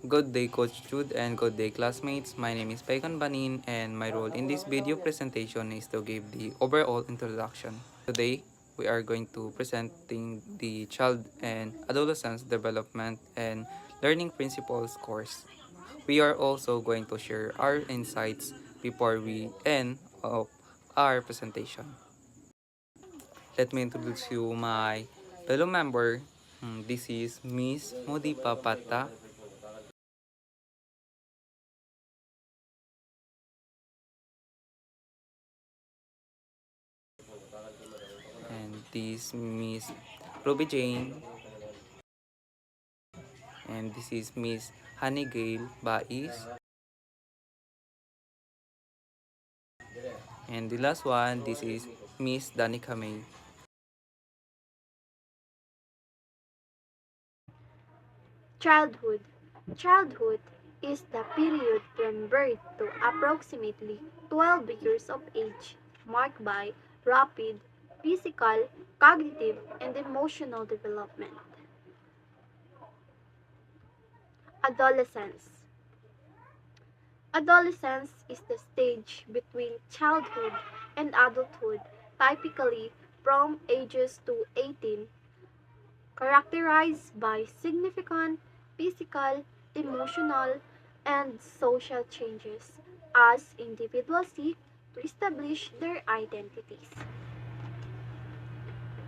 Good day, Coach Jude, and good day, classmates. My name is Paikan Banin, and my role in this video presentation is to give the overall introduction. Today, we are going to presenting the Child and Adolescent Development and Learning Principles course. We are also going to share our insights before we end of our presentation. Let me introduce you my fellow member. This is Miss Modi Papata. And this Miss Ruby Jane, and this is Miss Honeygale Bais, and the last one, this is Miss Danica May. Childhood. Childhood is the period from birth to approximately 12 years of age, marked by rapid physical, cognitive, and emotional development. Adolescence. Adolescence is the stage between childhood and adulthood, typically from ages to 18, characterized by significant physical, emotional, and social changes as individuals seek to establish their identities.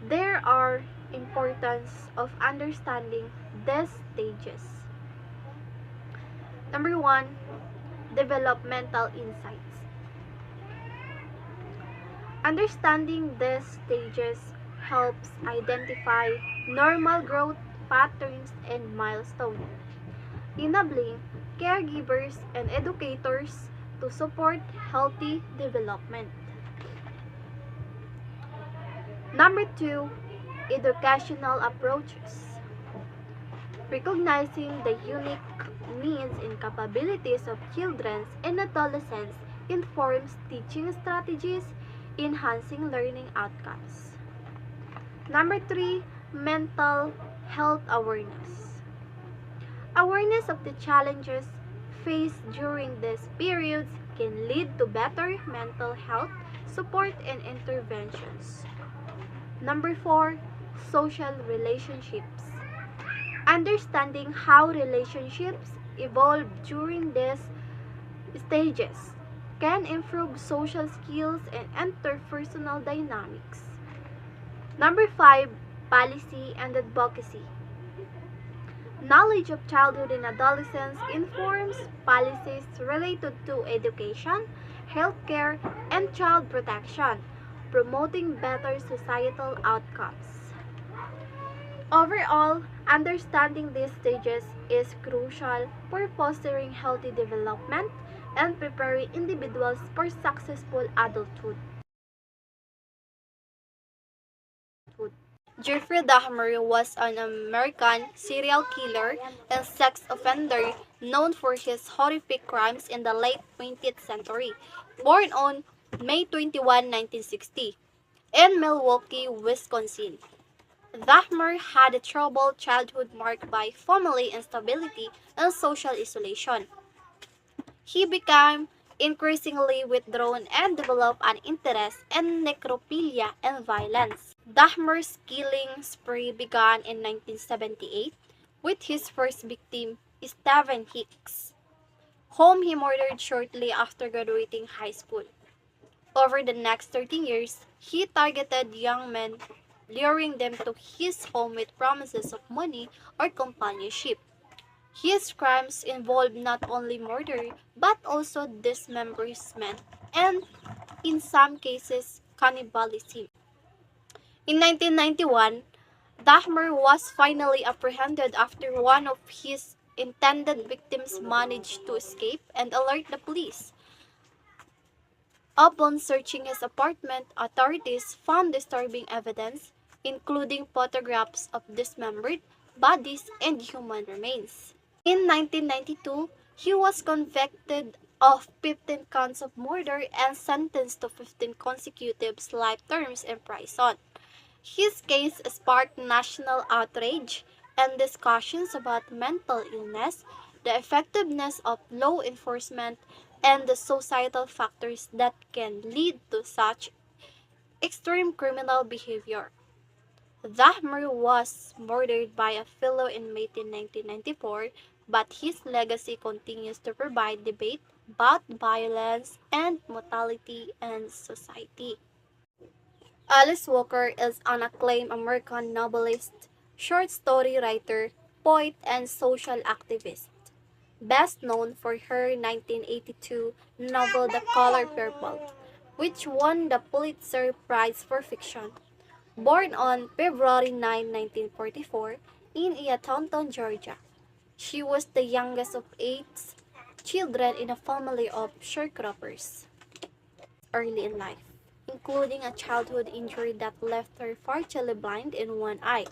There are importance of understanding these stages. Number 1, developmental insights. Understanding these stages helps identify normal growth patterns and milestones, enabling caregivers and educators to support healthy development. Number 2, educational approaches. Recognizing the unique needs and capabilities of children and adolescents informs teaching strategies, enhancing learning outcomes. Number 3, mental health awareness. Awareness of the challenges faced during these periods can lead to better mental health support and interventions. Number 4, social relationships. Understanding how relationships evolve during these stages can improve social skills and interpersonal dynamics. Number 5, policy and advocacy. Knowledge of childhood and adolescence informs policies related to education, healthcare, and child protection, promoting better societal outcomes. Overall, understanding these stages is crucial for fostering healthy development and preparing individuals for successful adulthood. Jeffrey Dahmer was an American serial killer and sex offender known for his horrific crimes in the late 20th century. Born on May 21, 1960, in Milwaukee, Wisconsin, Dahmer had a troubled childhood marked by family instability and social isolation. He became increasingly withdrawn and developed an interest in necrophilia and violence. Dahmer's killing spree began in 1978 with his first victim, Stephen Hicks, whom he murdered shortly after graduating high school. Over the next 13 years, he targeted young men, luring them to his home with promises of money or companionship. His crimes involved not only murder but also dismemberment and, in some cases, cannibalism. In 1991, Dahmer was finally apprehended after one of his intended victims managed to escape and alert the police. Upon searching his apartment, authorities found disturbing evidence, including photographs of dismembered bodies and human remains. In 1992, he was convicted of 15 counts of murder and sentenced to 15 consecutive life terms in prison. His case sparked national outrage and discussions about mental illness, the effectiveness of law enforcement, and the societal factors that can lead to such extreme criminal behavior. Dahmer was murdered by a fellow inmate in 1994, but his legacy continues to provide debate about violence and mortality in society. Alice Walker is an acclaimed American novelist, short story writer, poet, and social activist. Best known for her 1982 novel The Color Purple, which won the Pulitzer Prize for Fiction. Born on February 9, 1944, in Eatonton, Georgia, she was the youngest of eight children in a family of sharecroppers early in life, including a childhood injury that left her partially blind in one eye.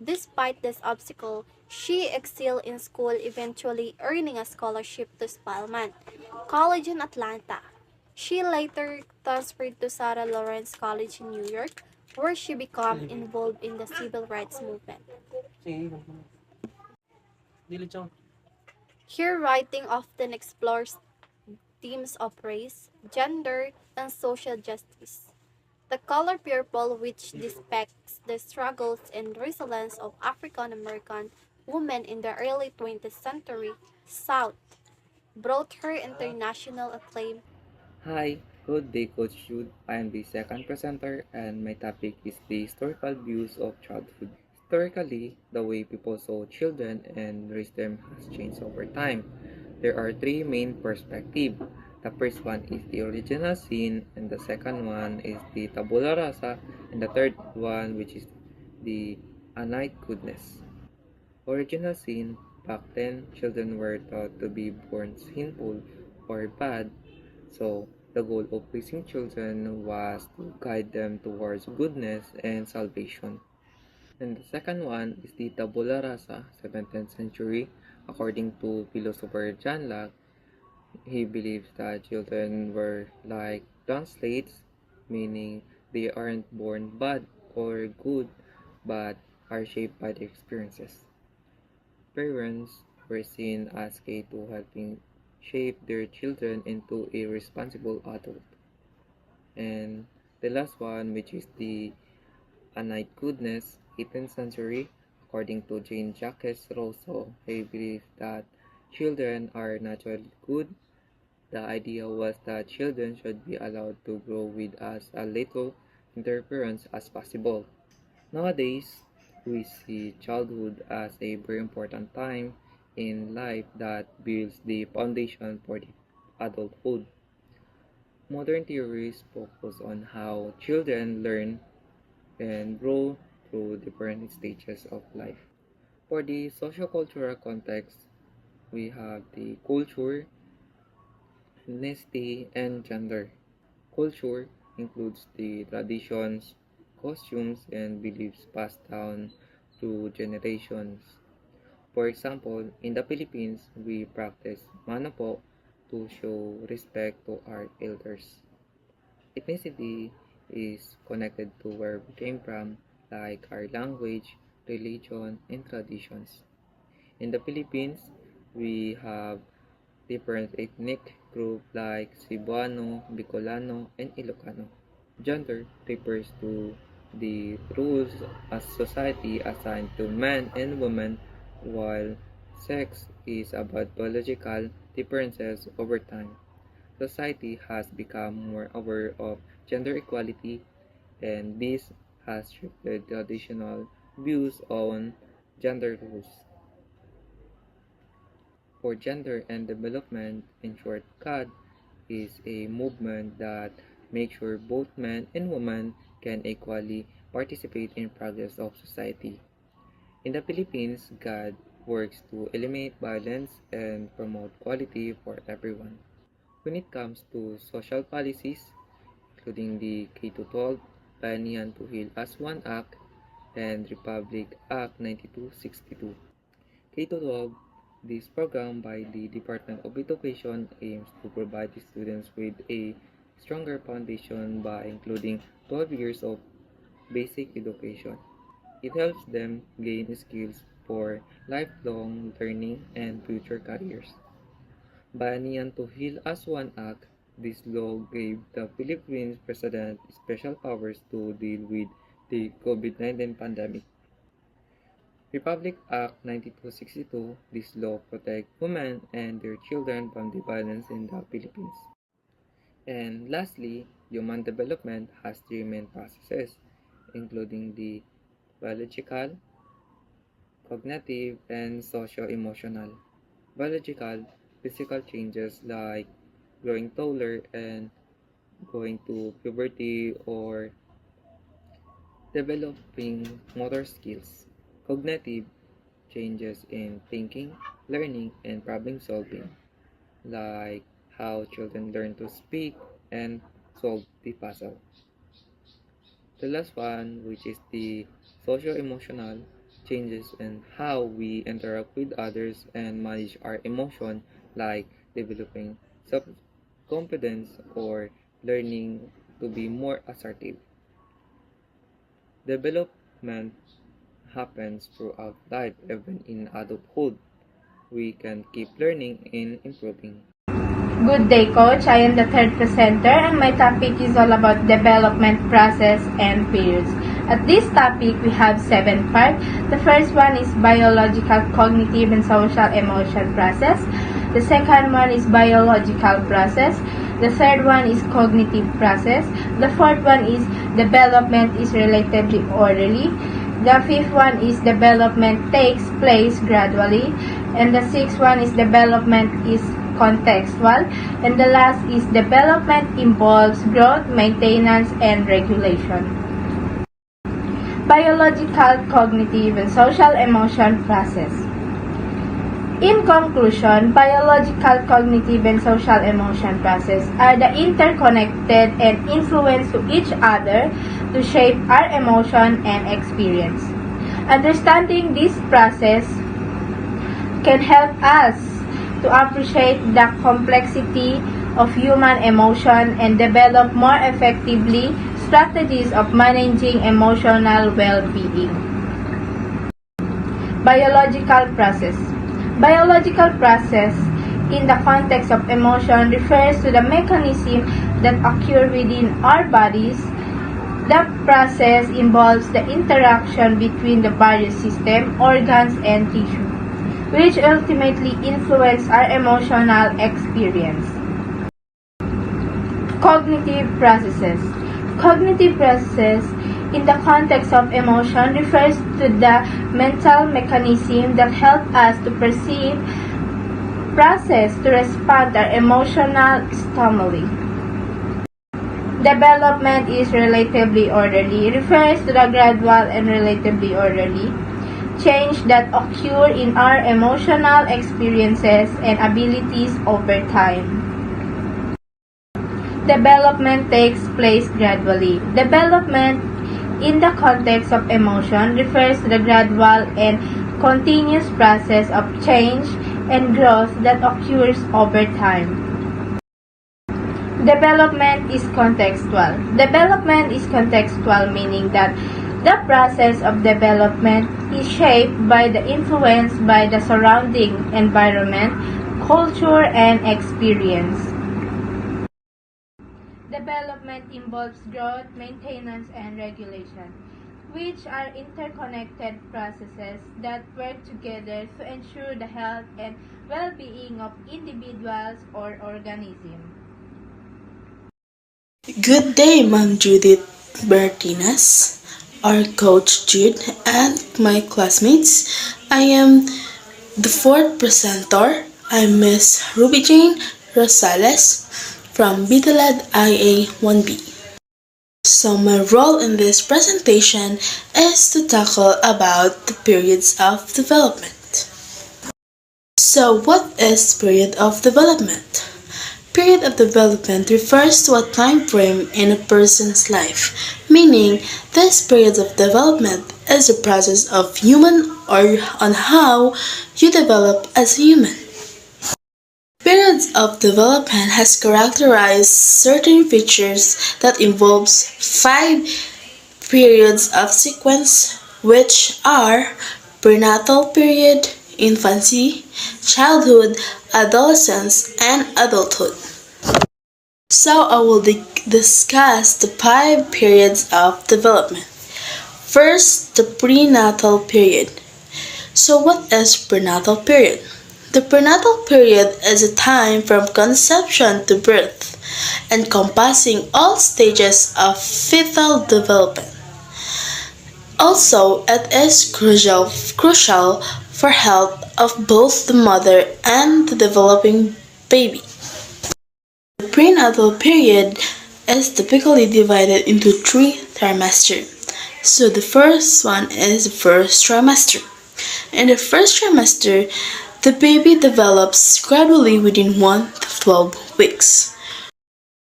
Despite this obstacle, she excelled in school, eventually earning a scholarship to Spelman College in Atlanta. She later transferred to Sarah Lawrence College in New York, where she became involved in the civil rights movement. Her writing often explores themes of race, gender, and social justice. The Color Purple, which depicts the struggles and resilience of African American women in the early 20th century South, brought her international acclaim. Hi, good day, Coach Jude. I am the second presenter, and my topic is the historical views of childhood. Historically, the way people saw children and raised them has changed over time. There are three main perspectives. The first one is the original sin, and the second one is the tabula rasa, and the third one, which is the anite goodness. Original sin, back then, children were thought to be born sinful or bad, so the goal of raising children was to guide them towards goodness and salvation. And the second one is the tabula rasa, 17th century. According to philosopher John Locke, he believes that children were like blank slates, meaning they aren't born bad or good, but are shaped by their experiences. Parents were seen as key to helping shape their children into a responsible adult. And the last one, which is the Anite Goodness, 18th century, according to Jane Jacques Rousseau, he believed that children are naturally good. The idea was that children should be allowed to grow with as little interference as possible. Nowadays, we see childhood as a very important time in life that builds the foundation for the adulthood. Modern theories focus on how children learn and grow through different stages of life. For the sociocultural context, we have the culture, ethnicity, and gender. Culture includes the traditions, costumes, and beliefs passed down through generations. For example, in the Philippines, we practice manopo to show respect to our elders. Ethnicity is connected to where we came from, like our language, religion, and traditions. In the Philippines, we have different ethnic groups like Cebuano, Bicolano, and Ilocano. Gender refers to the rules as society assigned to men and women, while sex is about biological differences over time. Society has become more aware of gender equality, and this has shifted traditional views on gender roles. For Gender and Development, in short, GOD, is a movement that makes sure both men and women can equally participate in progress of society. In the Philippines, GOD works to eliminate violence and promote equality for everyone. When it comes to social policies, including the K-12, Bayanihan to Heal as One Act, and Republic Act 9262. K-12, this program by the Department of Education aims to provide students with a stronger foundation by including 12 years of basic education. It helps them gain skills for lifelong learning and future careers. Bayanihan to Heal as One Act, this law gave the Philippines President special powers to deal with the COVID-19 pandemic. Republic Act 9262, this law protects women and their children from the violence in the Philippines. And lastly, human development has three main processes, including the biological, cognitive, and socio-emotional. Biological, physical changes like growing taller and going to puberty or developing motor skills. Cognitive changes in thinking, learning, and problem solving, like how children learn to speak and solve the puzzle. The last one, which is the socio-emotional, changes in how we interact with others and manage our emotion, like developing self-confidence or learning to be more assertive. Development happens throughout life, even in adulthood. We can keep learning and improving. Good day, Coach. I am the third presenter and my topic is all about development process and periods. At this topic, we have 7 parts. The first one is biological, cognitive, and social emotion process. The second one is biological process. The third one is cognitive process. The fourth one is development is relatively orderly. The fifth one is development takes place gradually. And the sixth one is development is contextual. And the last is development involves growth, maintenance, and regulation. Biological, cognitive, and social emotion process. In conclusion, biological, cognitive, and social emotion process are the interconnected and influence to each other to shape our emotion and experience. Understanding this process can help us to appreciate the complexity of human emotion and develop more effectively strategies of managing emotional well-being. Biological process. Biological process in the context of emotion refers to the mechanism that occur within our bodies. The process involves the interaction between the various systems, organs, and tissue, which ultimately influence our emotional experience. Cognitive processes. Cognitive process in the context of emotion refers to the mental mechanism that help us to perceive, process, to respond to our emotional stimuli. Development is relatively orderly. It refers to the gradual and relatively orderly change that occur in our emotional experiences and abilities over time. Development takes place gradually. Development in the context of emotion refers to the gradual and continuous process of change and growth that occurs over time. Development is contextual. Development is contextual, meaning that the process of development is shaped by the influence by the surrounding environment, culture, and experience. Development involves growth, maintenance, and regulation, which are interconnected processes that work together to ensure the health and well-being of individuals or organisms. Good day, Ma'am Judith Bertinas, our Coach Jude, and my classmates. I am the fourth presenter. I'm Miss Ruby Jane Rosales from Bitalad IA 1B. So my role in this presentation is to tackle about the periods of development. So what is period of development? Period of development refers to a time frame in a person's life, meaning this period of development is the process of human or on how you develop as a human. Periods of development has characterized certain features that involves 5 periods of sequence, which are prenatal period, infancy, childhood, adolescence, and adulthood. So I will discuss the 5 periods of development. First, the prenatal period. So what is prenatal period? The prenatal period is a time from conception to birth, encompassing all stages of fetal development. Also, it is crucial for health of both the mother and the developing baby. The prenatal period is typically divided into 3 trimesters. So the first one is the first trimester. In the first trimester, the baby develops gradually within 1 to 12 weeks.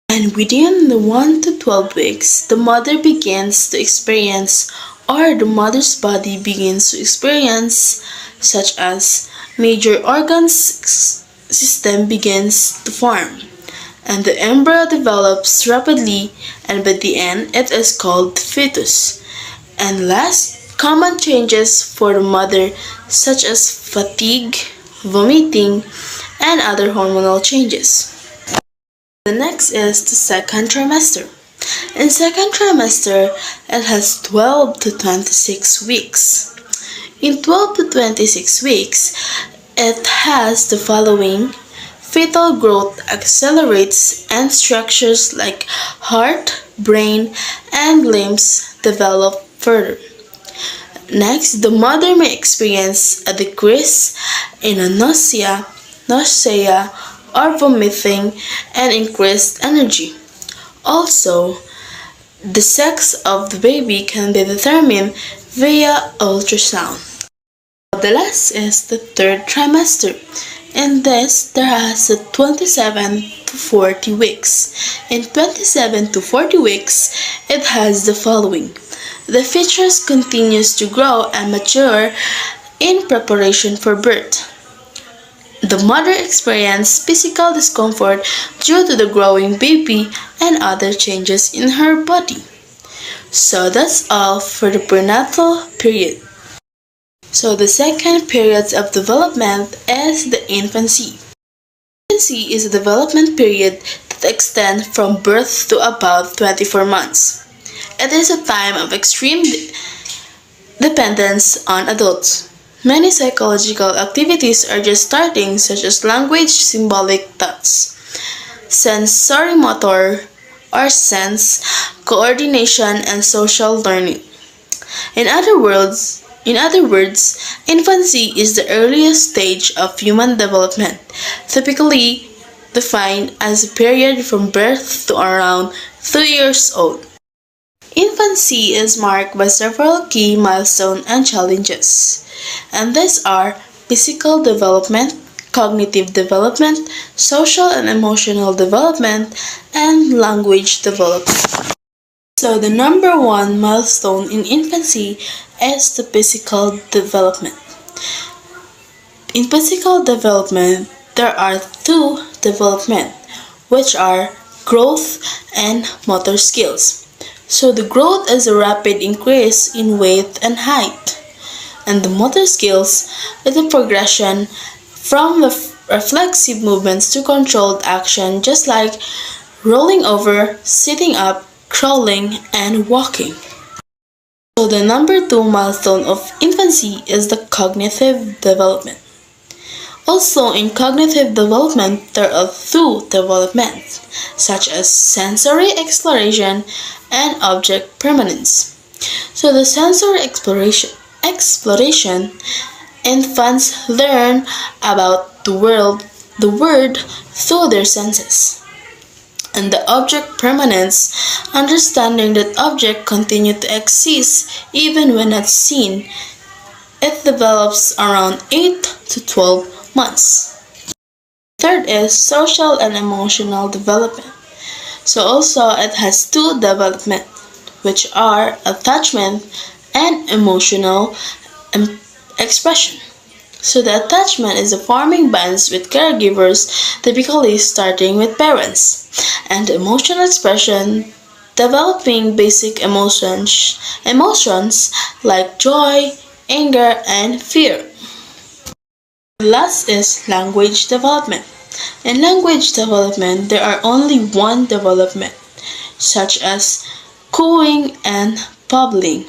And within the 1 to 12 weeks, the mother begins to experience, or the mother's body begins to experience, such as major organs system begins to form, and the embryo develops rapidly, and by the end it is called fetus. And last, common changes for the mother such as fatigue, vomiting, and other hormonal changes. The next is the second trimester. In second trimester, it has 12 to 26 weeks. In 12 to 26 weeks, it has the following. Fetal growth accelerates and structures like heart, brain, and limbs develop further. Next, the mother may experience a decrease in nausea, or vomiting, and increased energy. Also, the sex of the baby can be determined via ultrasound. The last is the third trimester. In this, there has 27 to 40 weeks. In 27 to 40 weeks, it has the following. The fetus continues to grow and mature in preparation for birth. The mother experiences physical discomfort due to the growing baby and other changes in her body. So that's all for the prenatal period. So the second period of development is the infancy. Infancy is a development period that extends from birth to about 24 months. It is a time of extreme dependence on adults. Many psychological activities are just starting, such as language, symbolic thoughts, sensorimotor or sense, coordination, and social learning. In other words, infancy is the earliest stage of human development, typically defined as a period from birth to around 2 years old. Infancy is marked by several key milestones and challenges, and these are physical development, cognitive development, social and emotional development, and language development. So the number one milestone in infancy is the physical development. In physical development, there are 2 developments, which are growth and motor skills. So the growth is a rapid increase in weight and height, and the motor skills is a progression from reflexive movements to controlled action, just like rolling over, sitting up, crawling, and walking. So the number 2 milestone of infancy is the cognitive development. Also, in cognitive development, there are 2 developments, such as sensory exploration and object permanence. So the sensory exploration, infants learn about the world through their senses. And the object permanence, understanding that objects continue to exist even when not seen. It develops around 8 to 12 months. Third is social and emotional development. So also it has 2 development, which are attachment and emotional expression. So the attachment is forming bonds with caregivers, typically starting with parents. And the emotional expression, developing basic emotions like joy, anger, and fear. Last is language development. In language development, there are only one development, such as cooing and bubbling.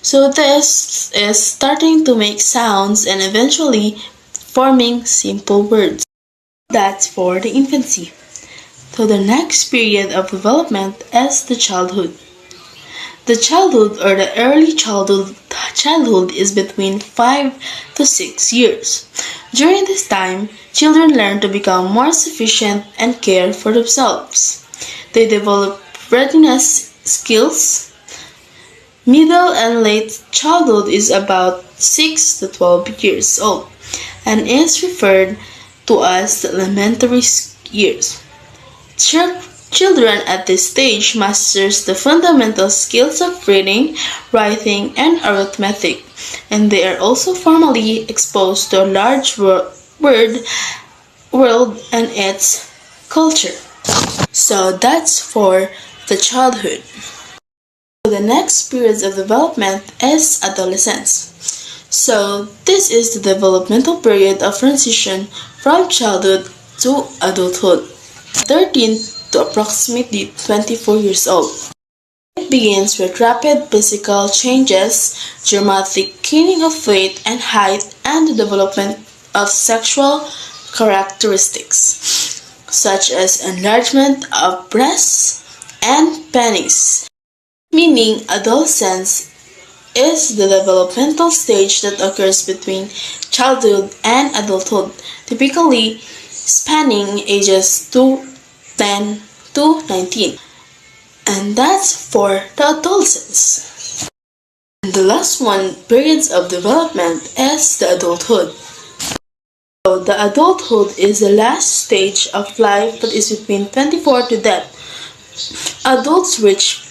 So this is starting to make sounds and eventually forming simple words. That's for the infancy. So the next period of development is the childhood. The childhood or the early childhood is between 5 to 6 years. During this time, children learn to become more sufficient and care for themselves. They develop readiness skills. Middle and late childhood is about 6 to 12 years old and is referred to as the elementary years. Children at this stage masters the fundamental skills of reading, writing, and arithmetic, and they are also formally exposed to a large world and its culture. So that's for the childhood. The next period of development is adolescence. So this is the developmental period of transition from childhood to adulthood, 13 to approximately 24 years old. It begins with rapid physical changes, dramatic gaining of weight and height, and the development of sexual characteristics, such as enlargement of breasts and penis. Meaning, adolescence is the developmental stage that occurs between childhood and adulthood, typically spanning ages 10 to 19. And that's for the adolescence. And the last one, periods of development, is the adulthood. So the adulthood is the last stage of life that is between 24 to death. Adults reach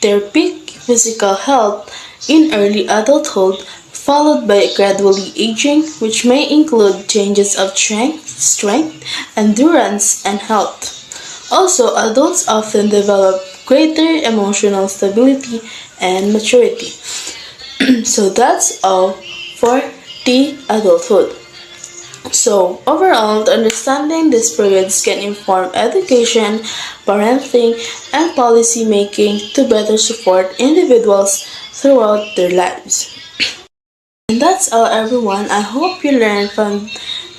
their peak physical health in early adulthood, followed by gradually aging, which may include changes of strength, endurance, and health. Also, adults often develop greater emotional stability and maturity. So that's all for the adulthood. So, overall, understanding these periods can inform education, parenting, and policy making to better support individuals throughout their lives. And that's all, everyone. I hope you learned from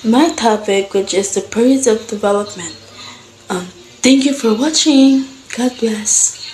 my topic, which is the periods of development. Thank you for watching. God bless.